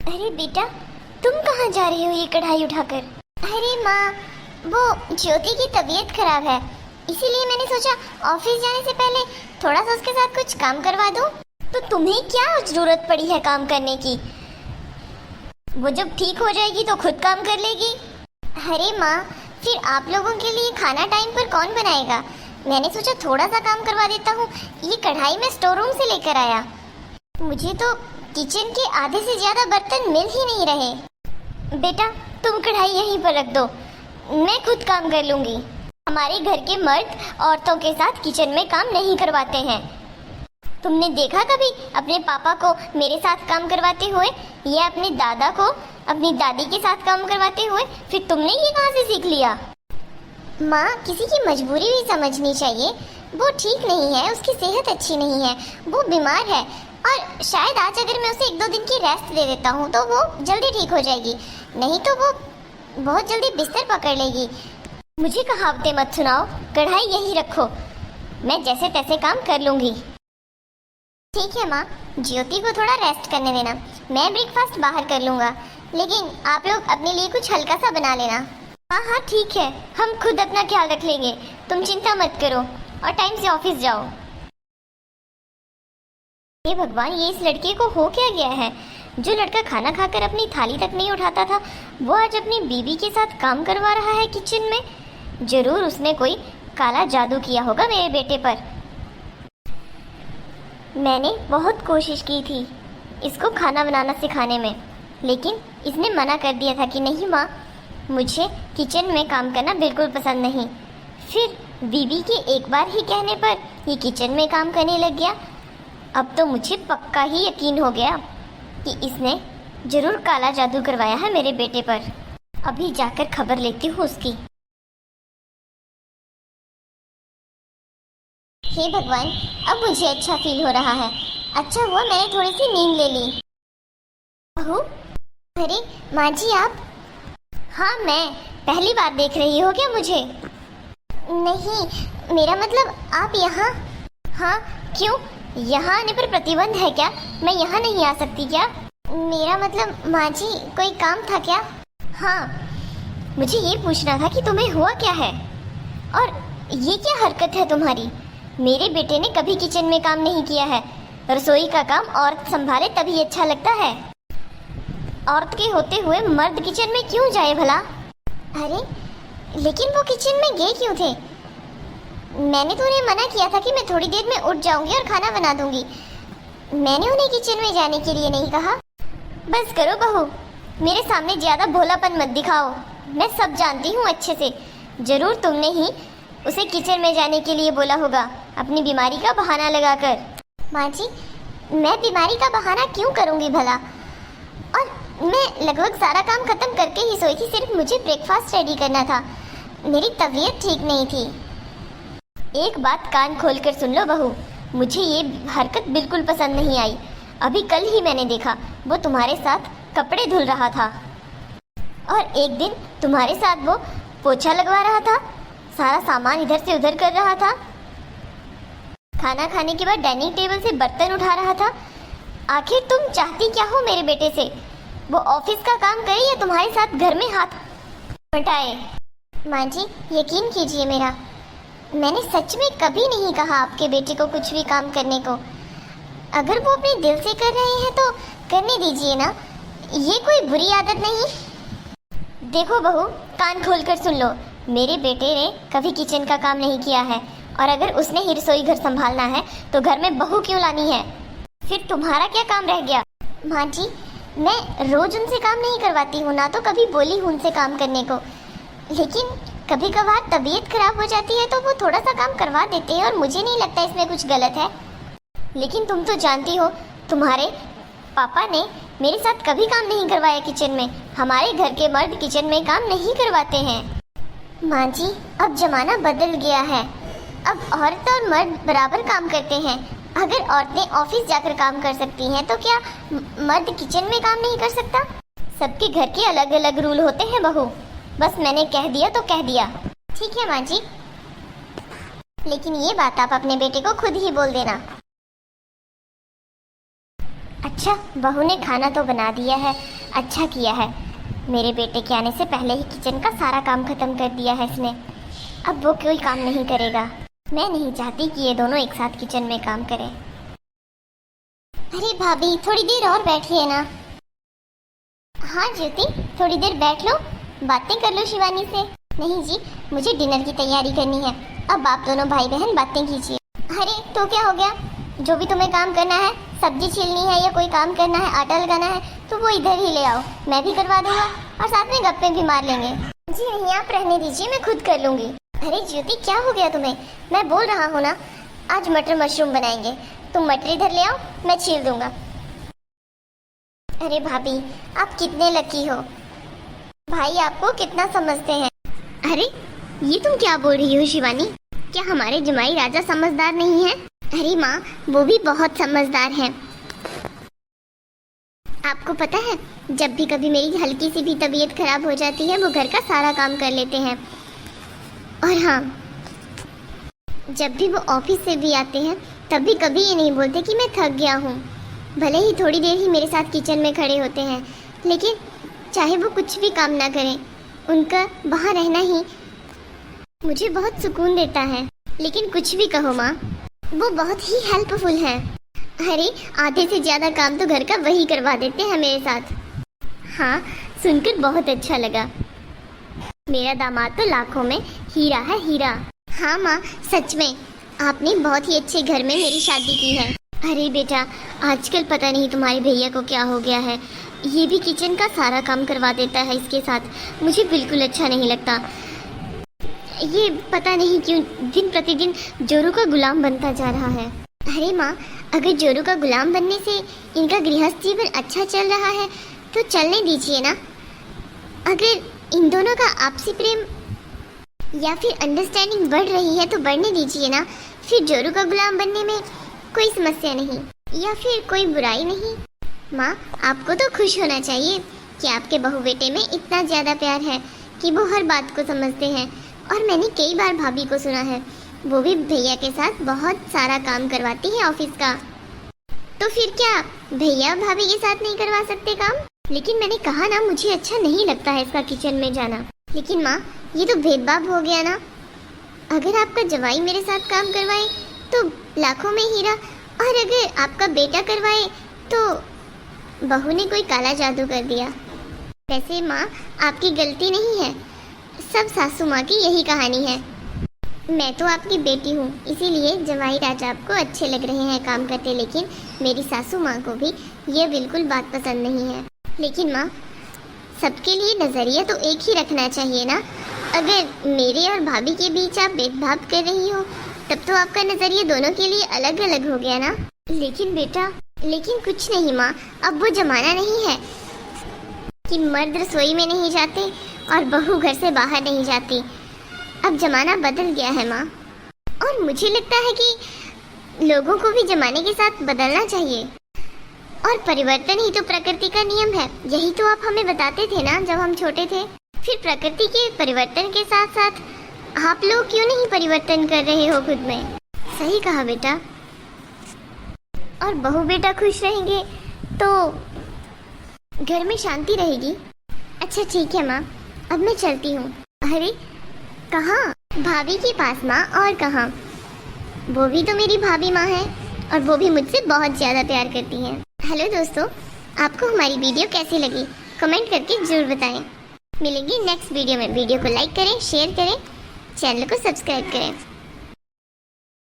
अरे बेटा, तुम कहाँ जा रही हो ये कढ़ाई उठाकर? अरे माँ, वो ज्योति की तबीयत खराब है, इसीलिए मैंने सोचा ऑफिस जाने से पहले थोड़ा सा उसके साथ कुछ काम करवा दूं। तो तुम्हें क्या जरूरत पड़ी है काम करने की? वो जब ठीक हो जाएगी तो खुद काम कर लेगी। अरे माँ, फिर आप लोगों के लिए खाना टाइम पर कौन बनाएगा? मैंने सोचा थोड़ा सा काम करवा देता हूँ। ये कढ़ाई मैं स्टोर रूम से लेकर आया। मुझे तो किचन के आधे से ज्यादा बर्तन मिल ही नहीं रहे। बेटा, तुम कढ़ाई यहीं पर रख दो, मैं खुद काम कर लूंगी। हमारे घर के मर्द औरतों के साथ किचन में काम नहीं करवाते हैं। तुमने देखा कभी अपने पापा को मेरे साथ काम करवाते हुए, या अपने दादा को अपनी दादी के साथ काम करवाते हुए? फिर तुमने ये कहाँ से सीख लिया? माँ, किसी की मजबूरी भी समझनी चाहिए। वो ठीक नहीं है, उसकी सेहत अच्छी नहीं है, वो बीमार है, और शायद आज अगर मैं उसे 1-2 दिन की रेस्ट दे देता हूँ तो वो जल्दी ठीक हो जाएगी, नहीं तो वो बहुत जल्दी बिस्तर पकड़ लेगी। मुझे कहावतें मत सुनाओ, कढ़ाई यहीं रखो, मैं जैसे तैसे काम कर लूंगी। ठीक है माँ, ज्योति को थोड़ा रेस्ट करने देना, मैं ब्रेकफास्ट बाहर कर लूंगा, लेकिन आप लोग अपने लिए कुछ हल्का सा बना लेना। हाँ हाँ ठीक है, हम खुद अपना ख्याल रख लेंगे, तुम चिंता मत करो, और टाइम से ऑफिस जाओ। हे भगवान, ये इस लड़के को हो क्या गया है? जो लड़का खाना खाकर अपनी थाली तक नहीं उठाता था, वो आज अपनी बीवी के साथ काम करवा रहा है किचन में। जरूर उसने कोई काला जादू किया होगा मेरे बेटे पर। मैंने बहुत कोशिश की थी इसको खाना बनाना सिखाने में, लेकिन इसने मना कर दिया था कि नहीं माँ, मुझे किचन में काम करना बिल्कुल पसंद नहीं। फिर बीवी के एक बार ही कहने पर ये किचन में काम करने लग गया। अब तो मुझे पक्का ही यकीन हो गया कि इसने जरूर काला जादू करवाया है मेरे बेटे पर। अभी जाकर खबर लेती हूँ उसकी। हे भगवान, अब मुझे अच्छा फील हो रहा है। अच्छा हुआ मैंने थोड़ी सी नींद ले ली। बहू, अरे माँ जी आप? हाँ मैं। पहली बार देख रही हो क्या मुझे? नहीं, मेरा मतलब आप यहाँ? हाँ क्यों, यहाँ आने पर प्रतिबंध है क्या? मैं यहाँ नहीं आ सकती क्या? मेरा मतलब माँ जी, कोई काम था क्या? हाँ, मुझे ये पूछना था कि तुम्हें हुआ क्या है, और ये क्या हरकत है तुम्हारी? मेरे बेटे ने कभी किचन में काम नहीं किया है। रसोई का काम औरत संभाले तभी अच्छा लगता है। औरत के होते हुए मर्द किचन में क्यों जाए भला? अरे लेकिन वो किचन में गए क्यों थे? मैंने तो उन्हें मना किया था कि मैं थोड़ी देर में उठ जाऊंगी और खाना बना दूंगी। मैंने उन्हें किचन में जाने के लिए नहीं कहा। बस करो बहू, मेरे सामने ज्यादा भोलापन मत दिखाओ। मैं सब जानती हूँ अच्छे से। जरूर तुमने ही उसे किचन में जाने के लिए बोला होगा, अपनी बीमारी का बहाना लगाकर। माँ जी, मैं बीमारी का बहाना क्यों करूँगी भला? और मैं लगभग सारा काम खत्म करके ही सोई थी, सिर्फ मुझे ब्रेकफास्ट रेडी करना था। मेरी तबीयत ठीक नहीं थी। एक बात कान खोलकर सुन लो बहू, मुझे ये हरकत बिल्कुल पसंद नहीं आई। अभी कल ही मैंने देखा वो तुम्हारे साथ कपड़े धुल रहा था, और एक दिन तुम्हारे साथ वो पोछा लगवा रहा था, सारा सामान इधर से उधर कर रहा था, खाना खाने के बाद डाइनिंग टेबल से बर्तन उठा रहा था। आखिर तुम चाहती क्या हो मेरे बेटे से? वो ऑफिस का काम करे या तुम्हारे साथ घर में हाथ बटाए? माँ जी यकीन कीजिए मेरा, मैंने सच में कभी नहीं कहा आपके बेटे को कुछ भी काम करने को। अगर वो अपने दिल से कर रहे हैं तो करने दीजिए ना, ये कोई बुरी आदत नहीं। देखो बहू, कान खोलकर सुन लो, मेरे बेटे ने कभी किचन का काम नहीं किया है, और अगर उसने ही रसोई घर संभालना है तो घर में बहू क्यों लानी है? फिर तुम्हारा क्या काम रह गया? माँ जी, मैं रोज उनसे काम नहीं करवाती हूँ, ना तो कभी बोली हूँ उनसे काम करने को, लेकिन कभी कभार तबीयत खराब हो जाती है तो वो थोड़ा सा काम करवा देते हैं, और मुझे नहीं लगता इसमें कुछ गलत है। लेकिन तुम तो जानती हो, तुम्हारे पापा ने मेरे साथ कभी काम नहीं करवाया किचन में। हमारे घर के मर्द किचन में काम नहीं करवाते हैं। माँ जी, अब जमाना बदल गया है, अब औरत और मर्द बराबर काम करते हैं। अगर औरतें ऑफिस जाकर काम कर सकती हैं तो क्या मर्द किचन में काम नहीं कर सकता? सबके घर के अलग अलग रूल होते हैं बहू, बस मैंने कह दिया तो कह दिया। ठीक है माँ जी, लेकिन ये बात आप अपने बेटे को खुद ही बोल देना। अच्छा, बहू ने खाना तो बना दिया है, अच्छा किया है। मेरे बेटे के आने से पहले ही किचन का सारा काम खत्म कर दिया है इसने। अब वो कोई काम नहीं करेगा। मैं नहीं चाहती कि ये दोनों एक साथ किचन में काम करें। अरे भाभी, थोड़ी देर और बैठिए ना। हाँ ज्योति, थोड़ी देर बैठ लो, बातें कर लो शिवानी से। नहीं जी, मुझे डिनर की तैयारी करनी है। अब आप दोनों भाई बहन बातें कीजिए। अरे तो क्या हो गया, जो भी तुम्हें काम करना है, सब्जी छीलनी है या कोई काम करना है, आटा लगाना है, तो वो इधर ही ले आओ, मैं भी करवा दूंगा और साथ में गप्पे भी मार लेंगे। जी नहीं, आप रहने दीजिए, मैं खुद कर लूंगी। अरे ज्योति, क्या हो गया तुम्हें? मैं बोल रहा हूँ ना, आज मटर मशरूम बनाएंगे, तुम मटर इधर ले आओ, मैं छील दूंगा। अरे भाभी, आप कितने लकी हो, भाई आपको कितना समझते हैं। अरे ये तुम क्या बोल रही हो शिवानी? क्या हमारे जमाई राजा समझदार नहीं है? अरे माँ, वो भी बहुत समझदार हैं। आपको पता है, जब भी कभी मेरी हल्की सी भी तबीयत खराब हो जाती है, वो घर का सारा काम कर लेते हैं। और हाँ, जब भी वो ऑफिस से भी आते हैं, तब भी कभी ये नहीं बोलते कि मैं थक गया हूँ। भले ही थोड़ी देर ही मेरे साथ किचन में खड़े होते हैं, लेकिन चाहे वो कुछ भी काम ना करें, उनका वहाँ रहना ही मुझे बहुत सुकून देता है। लेकिन कुछ भी कहो माँ, वो बहुत ही हेल्पफुल है। अरे आधे से ज़्यादा काम तो घर का वही करवा देते हैं मेरे साथ। हाँ, सुनकर बहुत अच्छा लगा। मेरा दामाद तो लाखों में हीरा है, हीरा। हाँ माँ, सच में आपने बहुत ही अच्छे घर में मेरी शादी की है। अरे बेटा, आजकल पता नहीं तुम्हारे भैया को क्या हो गया है, ये भी किचन का सारा काम करवा देता है इसके साथ। मुझे बिल्कुल अच्छा नहीं लगता। ये पता नहीं क्यों दिन प्रतिदिन जोरू का गुलाम बनता जा रहा है। अरे माँ, अगर जोरू का गुलाम बनने से इनका गृहस्थ जीवन अच्छा चल रहा है तो चलने दीजिए ना। अगर इन दोनों का आपसी प्रेम या फिर अंडरस्टैंडिंग बढ़ रही है तो बढ़ने दीजिए ना। फिर जोरू का गुलाम बनने में कोई समस्या नहीं या फिर कोई बुराई नहीं। माँ, आपको तो खुश होना चाहिए कि आपके बहू बेटे में इतना ज़्यादा प्यार है कि वो हर बात को समझते हैं। और मैंने कई बार भाभी को सुना है, वो भी भैया के साथ बहुत सारा काम करवाती है ऑफिस का। तो फिर क्या भैया भाभी के साथ नहीं करवा सकते काम? लेकिन मैंने कहा ना, मुझे अच्छा नहीं लगता है इसका किचन में जाना। लेकिन माँ, ये तो भेदभाव हो गया ना। अगर आपका जवाई मेरे साथ काम करवाए तो लाखों में हीरा, और अगर आपका बेटा करवाए तो बहू ने कोई काला जादू कर दिया। वैसे माँ, आपकी गलती नहीं है, सब सासू माँ की यही कहानी है। मैं तो आपकी बेटी हूँ, इसीलिए जवाई राजा आपको अच्छे लग रहे हैं काम करते, लेकिन मेरी सासू माँ को भी ये बिल्कुल बात पसंद नहीं है। लेकिन माँ, सबके लिए नज़रिया तो एक ही रखना चाहिए ना। अगर मेरे और भाभी के बीच आप भेदभाव कर रही हो, तब तो आपका नज़रिया दोनों के लिए अलग अलग हो गया ना। लेकिन बेटा, लेकिन कुछ नहीं माँ, अब वो जमाना नहीं है कि मर्द रसोई में नहीं जाते और बहू घर से बाहर नहीं जाती। अब जमाना बदल गया है माँ, और मुझे लगता है कि लोगों को भी जमाने के साथ बदलना चाहिए। और परिवर्तन ही तो प्रकृति का नियम है, यही तो आप हमें बताते थे ना जब हम छोटे थे। फिर प्रकृति के परिवर्तन के साथ साथ आप लोग क्यों नहीं परिवर्तन कर रहे हो खुद में? सही कहा बेटा। और बहू बेटा खुश रहेंगे तो घर में शांति रहेगी। अच्छा ठीक है माँ, अब मैं चलती हूँ। अरे कहाँ? भाभी के पास माँ, और कहाँ? वो भी तो मेरी भाभी माँ है और वो भी मुझसे बहुत ज़्यादा प्यार करती हैं। हेलो दोस्तों, आपको हमारी वीडियो कैसी लगी कमेंट करके ज़रूर बताएं। मिलेंगे नेक्स्ट वीडियो में। वीडियो को लाइक करें, शेयर करें, चैनल को सब्सक्राइब करें।